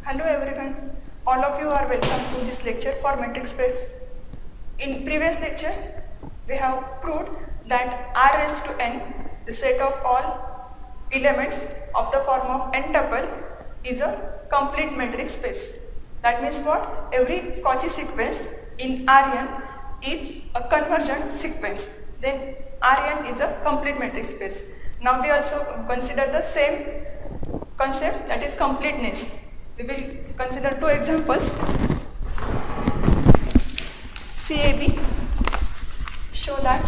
Hello everyone, all of you are welcome to this lecture for metric space. In previous lecture, we have proved that R raised to n, the set of all elements of the form of n tuple, is a complete metric space. That means what? Every Cauchy sequence in Rn is a convergent sequence. Then Rn is a complete metric space. Now we also consider the same concept, that is completeness. We will consider two examples. CAB show that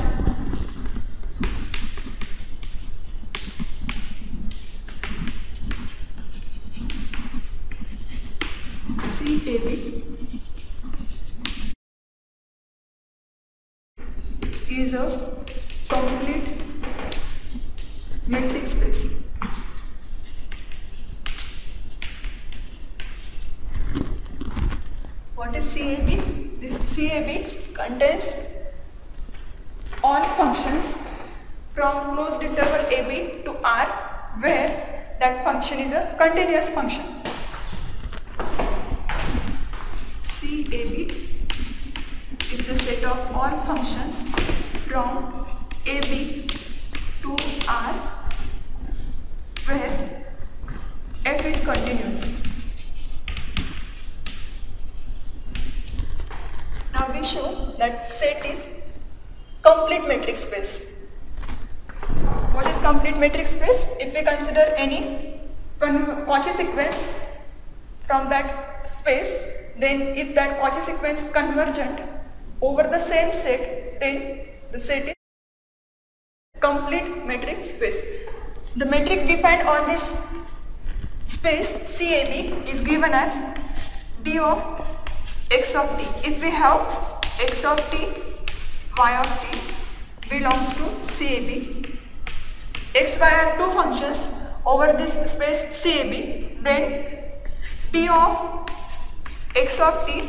CAB is a complete metric space. What is CAB? This CAB contains all functions from closed interval AB to R where that function is a continuous function. CAB is the set of all functions from AB to R where f is continuous. Now we show that set is complete metric space. What is complete metric space? If we consider any Cauchy sequence from that space, then if that Cauchy sequence is convergent over the same set, then the set is complete metric space. The metric defined on this space CAB is given as d of x of t. If we have x of t, y of t belongs to CAB, x, y are two functions over this space CAB, then d of x of t,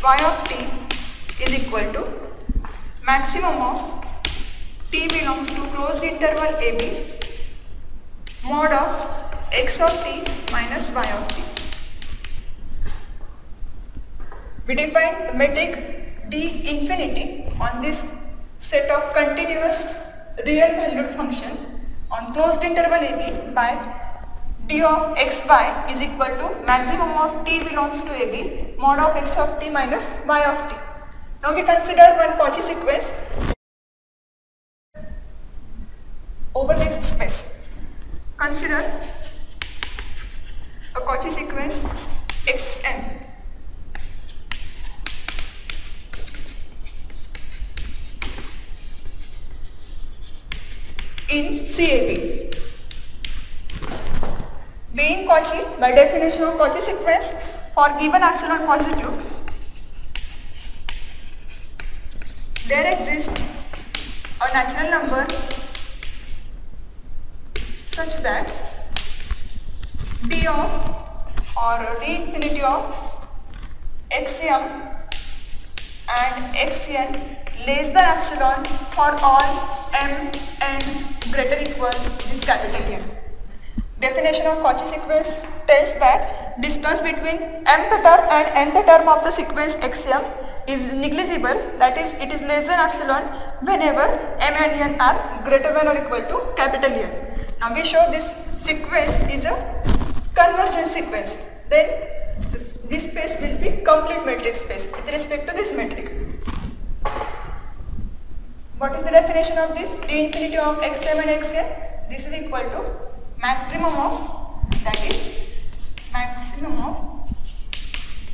y of t is equal to maximum of t belongs to closed interval AB mod of x of t minus y of t. We define the metric d infinity on this set of continuous real valued function on closed interval AB by d of xy is equal to maximum of t belongs to AB mod of x of t minus y of t. Now we consider one Cauchy sequence over this space. Consider a Cauchy sequence xn. In CAB. Being Cauchy, by definition of Cauchy sequence, for given epsilon positive, there exists a natural number such that d of or d infinity of xm and xn less than epsilon for all m n greater equal this capital N. Definition of Cauchy sequence tells that distance between mth term and nth term of the sequence xm is negligible, that is, it is less than epsilon whenever m and n are greater than or equal to capital N. Now we show this sequence is a convergent sequence, then this space will be complete metric space with respect to this metric. What is the definition of this? D infinity of xm and xn, this is equal to maximum of, that is maximum of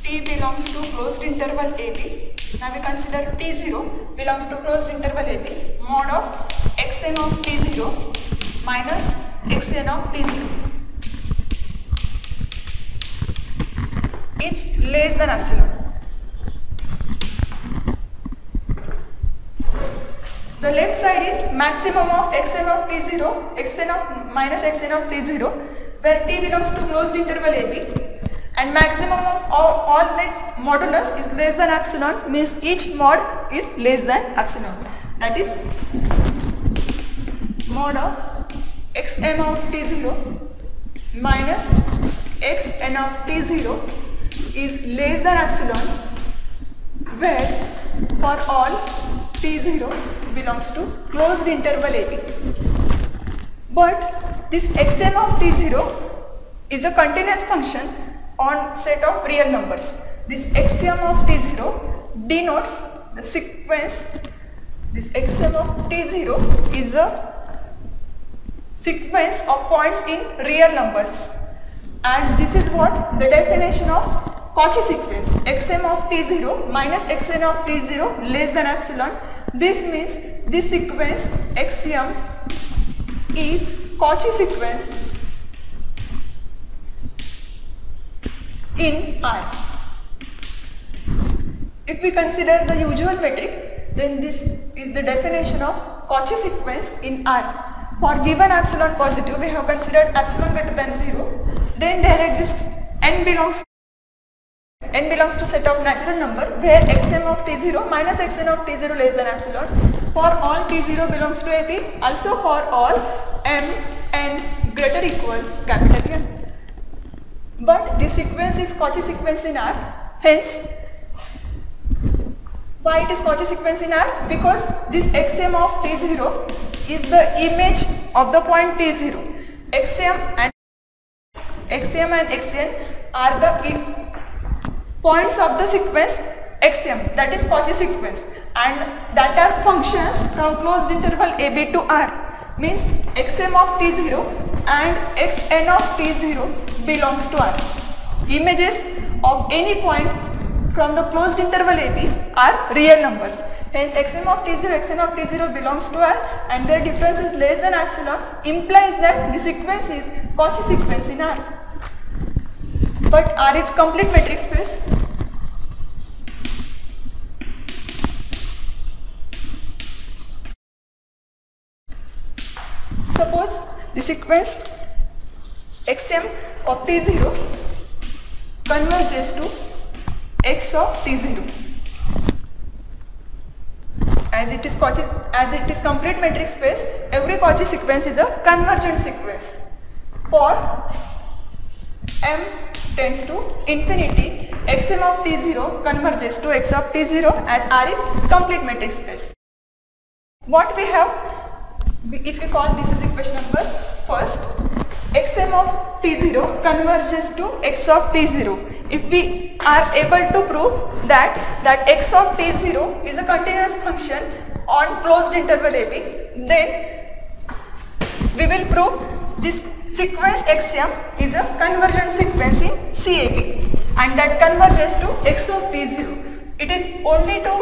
t belongs to closed interval AB. Now we consider t0 belongs to closed interval AB mod of xn of t0 minus xn of t0. It's less than epsilon. The left side is maximum of xn of t0, xn of minus xn of t0, where t belongs to closed interval AB, and maximum of all that modulus is less than epsilon, means each mod is less than epsilon. That is mod of xm of t0 minus xn of t0 is less than epsilon, where for all t0 belongs to closed interval AB. But this xm of t0 is a continuous function on set of real numbers. This xm of t0 denotes the sequence. This xm of t0 is a sequence of points in real numbers, and this is what the definition of Cauchy sequence. Xm of t0 minus xn of t0 less than epsilon. This means this sequence xm is Cauchy sequence in R. If we consider the usual metric, then this is the definition of Cauchy sequence in R. For given epsilon positive, we have considered epsilon greater than 0. Then there exists n belongs to set of natural number where xm of t0 minus xn of t0 less than epsilon. For all t0 belongs to AB, also for all m n greater equal capital N. But this sequence is Cauchy sequence in R. Hence, why it is Cauchy sequence in R? Because this xm of t0 is the image of the point t0. xm and xn are the points of the sequence xm, that is Cauchy sequence, and that are functions from closed interval AB to R. Means xm of t0 and xn of t0 belongs to R. Images of any point from the closed interval AB are real numbers. Hence xm of t0, xn of t0 belongs to R, and their difference is less than epsilon, implies that the sequence is Cauchy sequence in R. But R is complete metric space. Suppose the sequence xm of t0 converges to x of t0. As it is complete metric space, every Cauchy sequence is a convergent sequence. For m tends to infinity, xm of t0 converges to x of t0 as R is complete metric space. What we have, if we call this as equation number first, xm of t0 converges to x of t0. If we are able to prove that x of t0 is a continuous function on closed interval AB, then we will prove this sequence xm is a convergent sequence in CAB, and that converges to x of t0. It is only to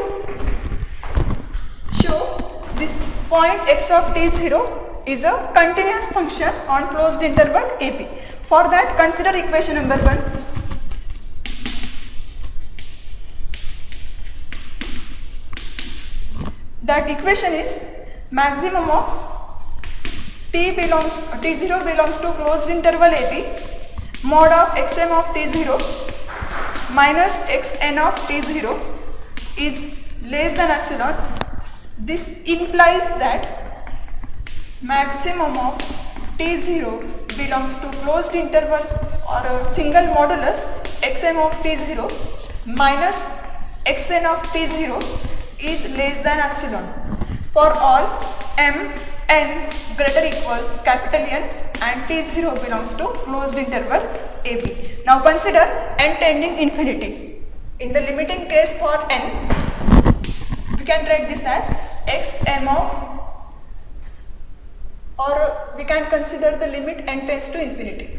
show this point x of t0 is a continuous function on closed interval AB. For that, consider equation number 1. That equation is maximum of t0 belongs to closed interval AB, mod of xm of t0 minus xn of t0 is less than epsilon. This implies that maximum of t0 belongs to closed interval or a single modulus xm of t0 minus xn of t0 is less than epsilon for all m n greater equal capital N and t0 belongs to closed interval AB. Now consider n tending infinity. In the limiting case for n, we can write this as xm of, or we can consider the limit n tends to infinity.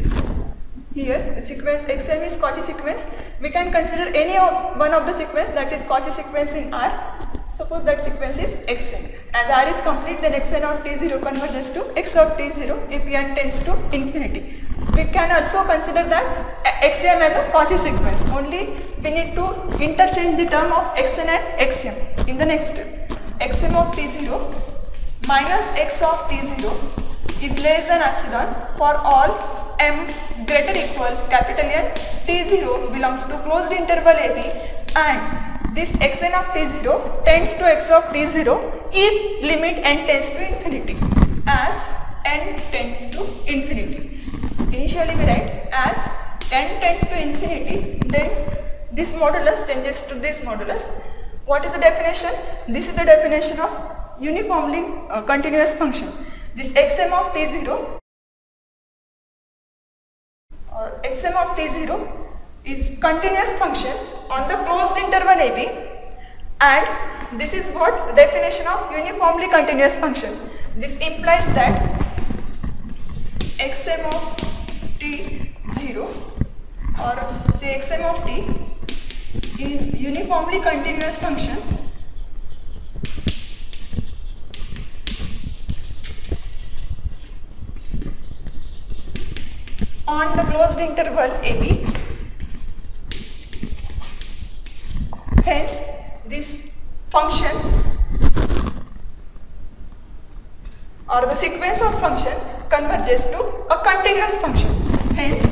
Here the sequence xm is Cauchy sequence. We can consider any one of the sequence that is Cauchy sequence in R. Suppose that sequence is xn. As R is complete, then xn of t0 converges to x of t0 if n tends to infinity. We can also consider that xm as a Cauchy sequence. Only we need to interchange the term of xn and xm in the next step. Xm of t0 minus x of t0 is less than epsilon for all m greater equal capital N. T0 belongs to closed interval AB, and this xn of t0 tends to x of t0 if limit n tends to infinity, as n tends to infinity. Initially we write as n tends to infinity, then this modulus changes to this modulus. What is the definition? This is the definition of uniformly continuous function. This xm of t0 or xm of t0 is continuous function on the closed interval AB, and this is what the definition of uniformly continuous function. This implies that xm of t0 or say xm of t is uniformly continuous function on the closed interval AB. Hence, this function or the sequence of function converges to a continuous function. Hence,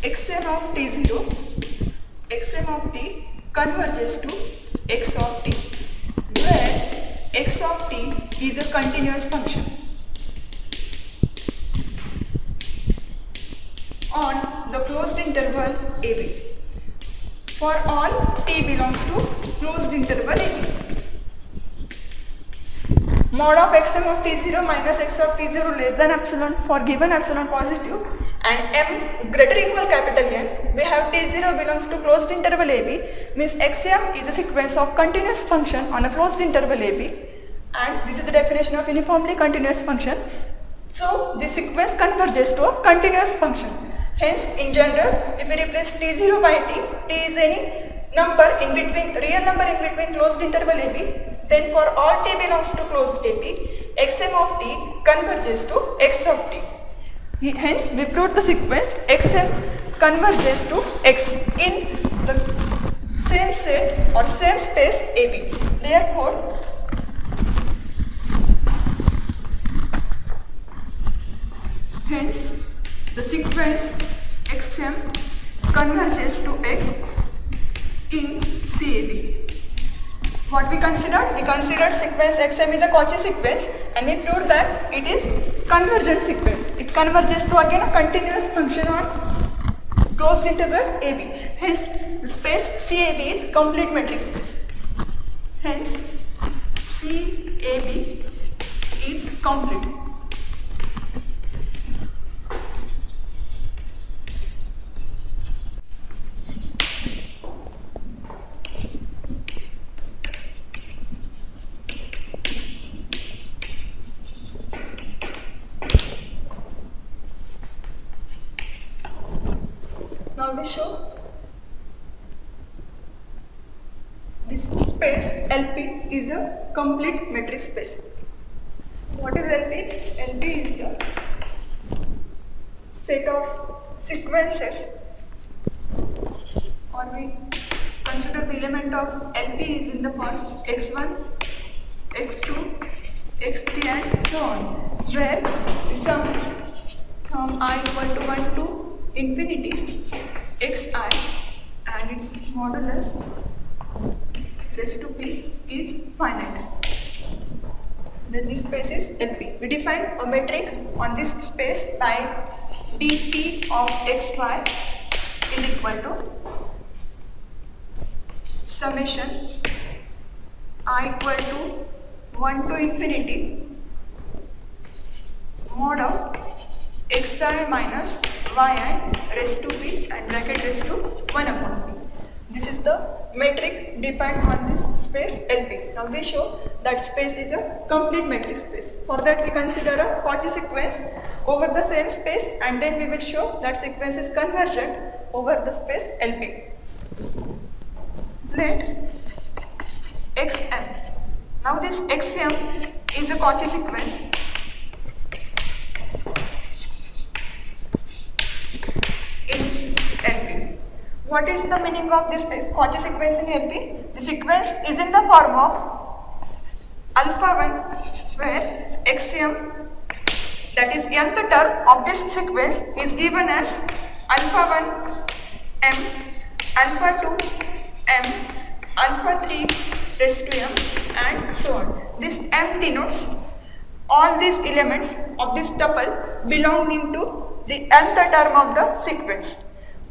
xm of t0, xm of t converges to x of t, where x of t is a continuous function on the closed interval AB. For all t belongs to closed interval AB. Mod of xm of t0 minus x of t0 less than epsilon for given epsilon positive and m greater equal capital N, we have t0 belongs to closed interval AB, means xm is a sequence of continuous function on a closed interval AB, and this is the definition of uniformly continuous function. So this sequence converges to a continuous function. Hence, in general, if we replace t0 by t is any number in between, real number in between closed interval AB, then for all t belongs to closed AB, xm of t converges to x of t. Hence, we proved the sequence xm converges to x in the same set or same space AB. Therefore, hence the sequence xm converges to x in CAB. What we considered? We considered sequence xm is a Cauchy sequence, and we proved that it is convergent sequence. It converges to again a continuous function on closed interval AB. Hence, the space CAB is complete metric space. Hence, CAB is complete. Now we show this space LP is a complete metric space. What is LP? LP is the set of sequences, or we consider the element of LP is in the form x1, x2, x3 and so on, where the sum from I equal to 1 to infinity xi and its modulus raised to p is finite. Then this space is LP. We define a metric on this space by dp of xy is equal to summation I equal to 1 to infinity mod of xi minus yi raised to p and bracket raised to 1 upon p. This is the metric defined on this space LP. Now we show that space is a complete metric space. For that we consider a Cauchy sequence over the same space, and then we will show that sequence is convergent over the space LP. Let xm. Now this xm is a Cauchy sequence in LP. What is the meaning of this Cauchy sequence in LP? The sequence is in the form of alpha 1, where xm, that is nth term of this sequence, is given as alpha 1 m, alpha 2 m, alpha 3 raised to m and so on. This m denotes all these elements of this tuple belonging to the nth term of the sequence,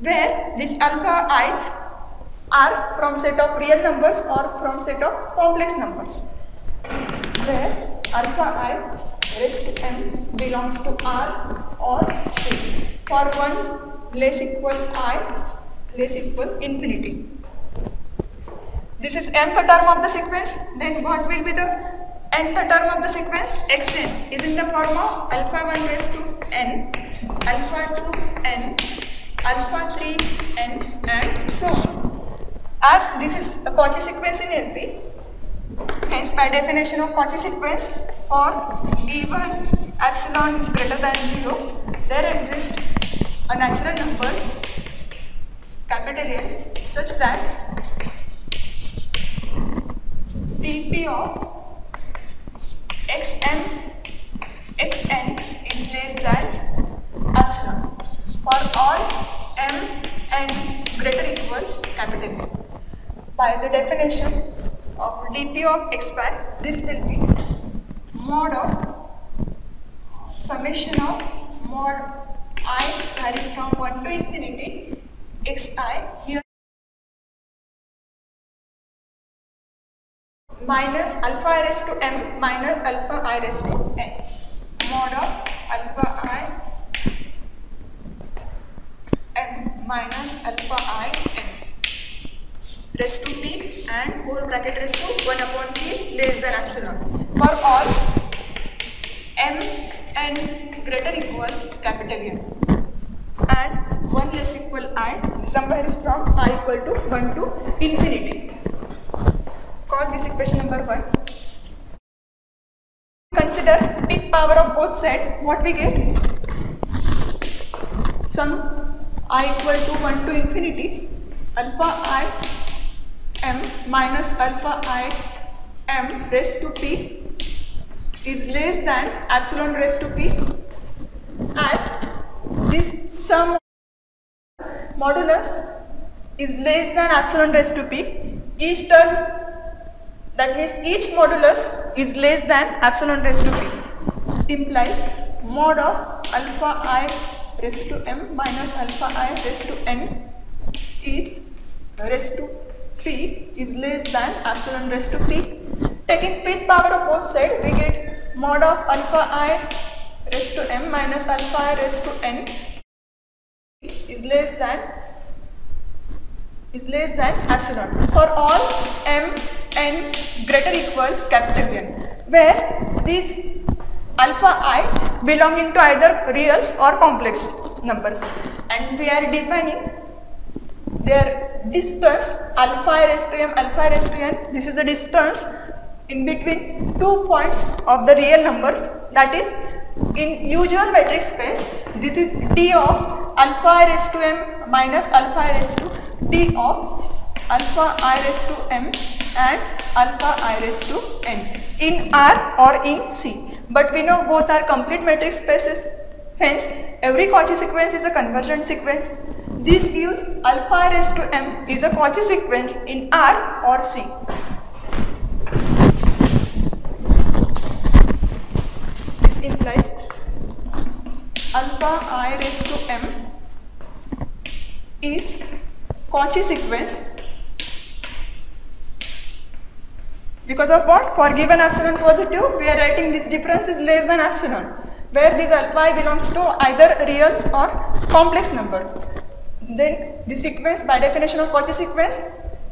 where these alpha i's are from set of real numbers or from set of complex numbers, where alpha I raised to m belongs to R or C for 1 less equal I less equal infinity. This is nth term of the sequence. Then what will be the nth term of the sequence? Xn is in the form of alpha 1 raised to n, alpha 2 n, alpha 3 n, and so on. As this is a Cauchy sequence in LP, hence by definition of Cauchy sequence, for given epsilon greater than 0, there exists a natural number capital N such that dp of xn is less than epsilon for all m n greater equal capital N. By the definition of dp of xy, this will be mod of summation of mod I varies from 1 to infinity xi here minus alpha I raised to m minus alpha I raised to n, mod of alpha I m minus alpha I n raised to p and whole bracket raised to 1 upon p less than epsilon for all m n greater equal capital N and 1 less equal I, somewhere is from I equal to 1 to infinity. Call this equation number 1. Consider peak power of both sides. What we get? Sum I equal to 1 to infinity alpha I m minus alpha I m raised to p is less than epsilon raised to p, as this sum modulus is less than epsilon raised to p. Each term, that means each modulus is less than epsilon raised to p. This implies mod of alpha I raised to m minus alpha I raised to n is raised to p is less than epsilon raised to p. Taking peak power of both sides, we get mod of alpha I raised to m minus alpha I raised to n is less than epsilon for all m n greater equal capital N, where these alpha I belonging to either reals or complex numbers, and we are defining their distance alpha I raised to m, alpha I raised to n. This is the distance in between 2 points of the real numbers, that is in usual metric space. This is d of alpha I raised to m minus alpha I raised to d of alpha I raised to m and alpha I raised to n in R or in C. But we know both are complete metric spaces, hence every Cauchy sequence is a convergent sequence. This gives alpha I raised to m is a Cauchy sequence in R or C. This implies alpha I raised to m is Cauchy sequence because of what? For given epsilon positive, we are writing this difference is less than epsilon, where this alpha I belongs to either reals or complex number. Then the sequence, by definition of Cauchy sequence,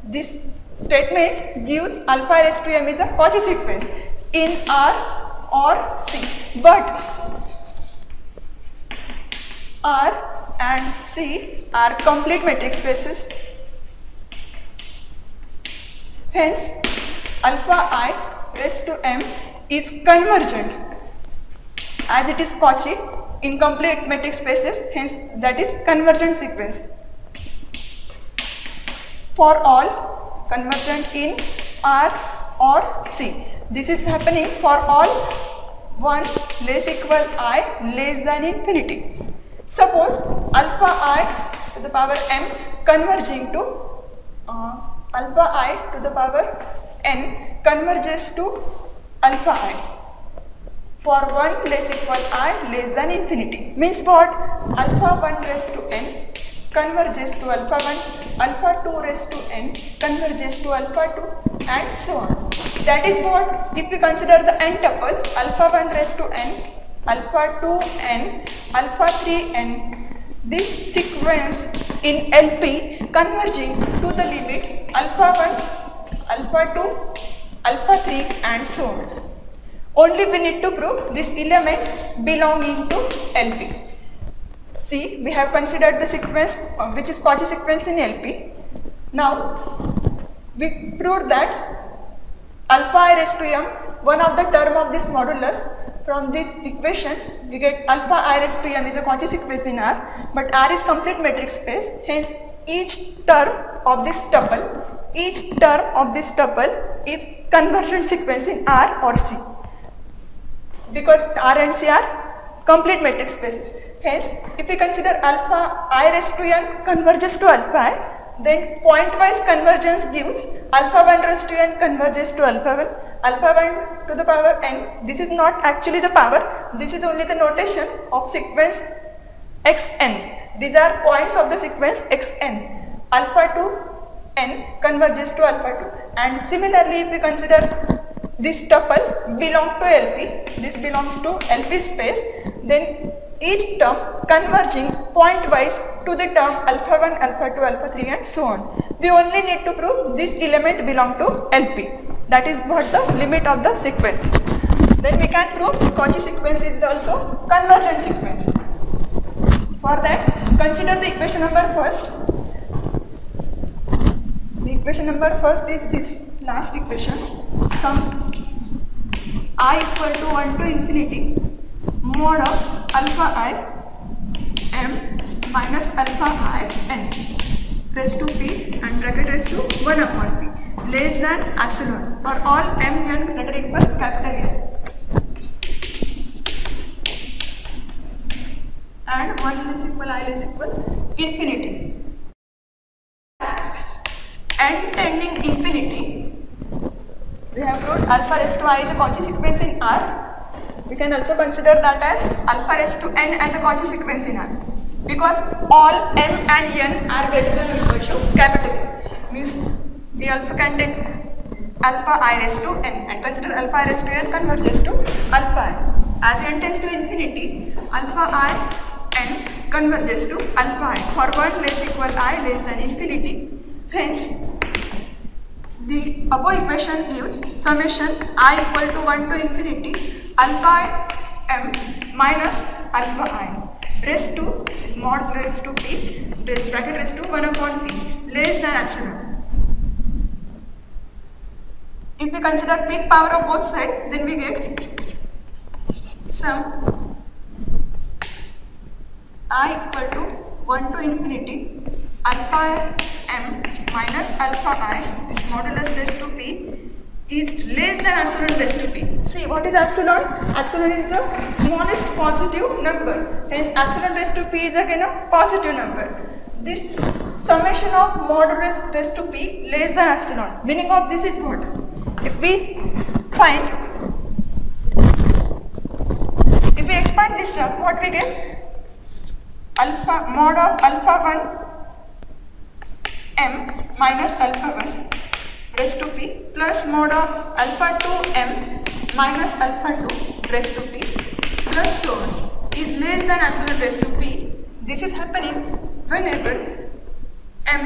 this statement gives alpha I raised to m is a Cauchy sequence in R or C. But R and C are complete metric spaces. Hence, alpha I raised to m is convergent, as it is Cauchy in complete metric spaces, hence that is convergent sequence. For all convergent in R or C. This is happening for all 1 less equal I less than infinity. Suppose alpha I to the power m converging to alpha I to the power n converges to alpha I. for 1 less equal I less than infinity. Means what? Alpha 1 raised to n converges to alpha 1, alpha 2 raised to n converges to alpha 2, and so on. That is what, if we consider the n tuple, alpha 1 raised to n, alpha 2 n, alpha 3 n, this sequence in LP converging to the limit alpha 1, alpha 2, alpha 3, and so on. Only we need to prove this element belonging to LP. See, we have considered the sequence which is Cauchy sequence in LP. Now, we proved that alpha I raised to m, one of the term of this modulus. From this equation, we get alpha I raised to m is a Cauchy sequence in R, but R is complete metric space. Hence, each term of this tuple is convergent sequence in R or C. Because R and C are complete metric spaces. Hence, if we consider alpha I raised to n converges to alpha I, then pointwise convergence gives alpha 1 raised to n converges to alpha 1, alpha 1 to the power n. This is not actually the power, this is only the notation of sequence xn. These are points of the sequence xn. Alpha 2 n converges to alpha 2. And similarly, if we consider this tuple belongs to LP, this belongs to LP space, then each term converging pointwise to the term alpha 1, alpha 2, alpha 3, and so on. We only need to prove this element belongs to LP. That is what the limit of the sequence. Then we can prove Cauchy sequence is also convergent sequence. For that, consider the equation number first. The equation number first is this last equation. Sum I equal to 1 to infinity mod of alpha I m minus alpha I n raised to p and bracket raised to 1 upon p less than epsilon for all m n greater equal capital N, and 1 less equal I less equal infinity. N tending infinity, we have proved alpha raised to I is a Cauchy sequence in R. We can also consider that as alpha raised to n as a Cauchy sequence in R, because all m and n are greater than or equal to capital N. Means we also can take alpha I raised to n and consider alpha I raised to n converges to alpha I. As n tends to infinity, alpha I n converges to alpha I for 1 less equal I less than infinity. Hence, the above equation gives summation I equal to 1 to infinity alpha I m minus alpha I raised to is mod raised to p bracket raised to 1 upon p less than epsilon. If we consider peak power of both sides, then we get sum I equal to 1 to infinity alpha m minus alpha I is modulus raised to p is less than epsilon raised to p. See, what is epsilon? Epsilon is the smallest positive number. Hence, epsilon raised to p is again a positive number. This summation of modulus raised to p less than epsilon. Meaning of this is what? If we expand this sum, what we get? Alpha mod of alpha 1 m minus alpha 1 raised to p plus mod of alpha 2 m minus alpha 2 raised to p plus so on is less than epsilon raised to p. This is happening whenever m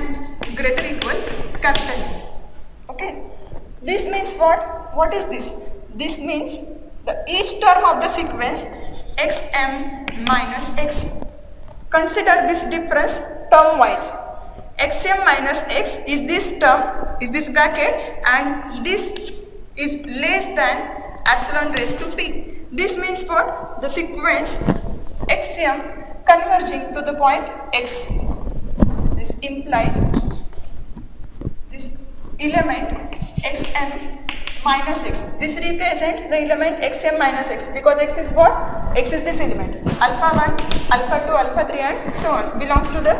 greater equal capital M. Okay. This means what? What is this? This means each term of the sequence xm minus x. Consider this difference term wise. Xm minus x is this term, is this bracket, and this is less than epsilon raised to p. This means what? The sequence xm converging to the point x. This implies this element xm minus x. This represents the element xm minus x because x is what? X is this element. Alpha 1, alpha 2, alpha 3 and so on belongs to the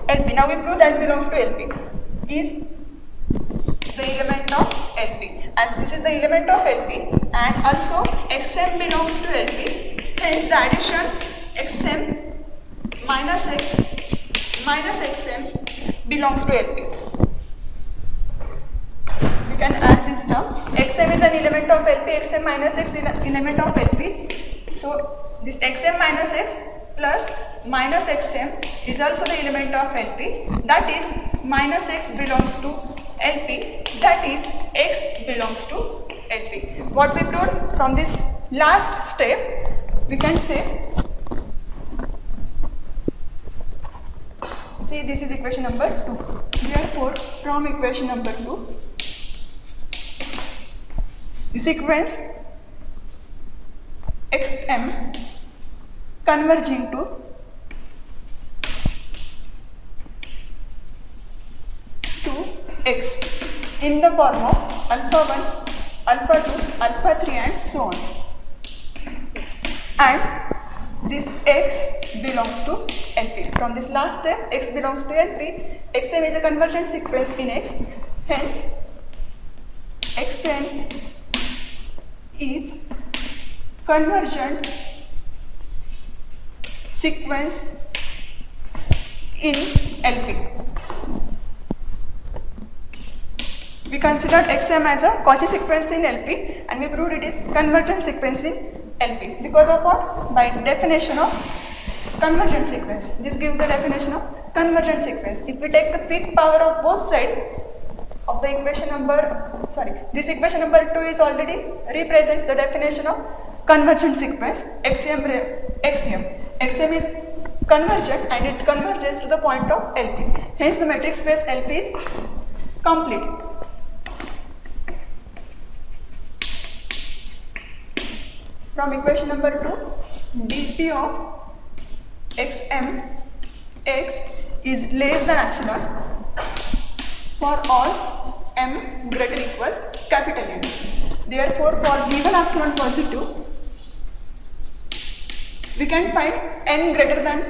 LP. Now we prove that belongs to LP is the element of LP. as this is the element of LP, and also xm belongs to LP. Hence the addition xm minus x minus xm belongs to LP. We can add this term. xm is an element of LP, xm minus x is an element of LP. So this xm minus x plus minus xm is also the element of LP, that is minus x belongs to LP, that is x belongs to LP. What we proved from this last step, we can say, see this is equation number 2. Therefore, from equation number 2, the sequence xm converging to x in the form of alpha 1, alpha 2, alpha 3 and so on. And this x belongs to LP. From this last step, x belongs to LP. xm is a convergent sequence in x. Hence, xm is convergent sequence in LP. We considered xm as a Cauchy sequence in LP, and we proved it is convergent sequence in LP. Because of what? By definition of convergent sequence. This gives the definition of convergent sequence. If we take the peak power of both sides of the equation number, this equation number 2 is already represents the definition of convergent sequence. xm is convergent and it converges to the point of LP. Hence the metric space LP is complete. From equation number 2, dp of xm x is less than epsilon for all m greater equal capital N. Therefore, for given epsilon positive, we can find n greater than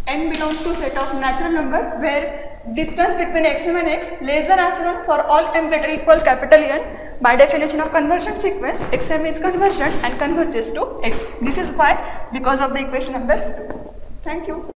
n belongs to set of natural number where distance between xm and x less than epsilon for all m greater equal capital N. By definition of convergent sequence, xm is convergent and converges to x. This is why, because of the equation number 2. Thank you.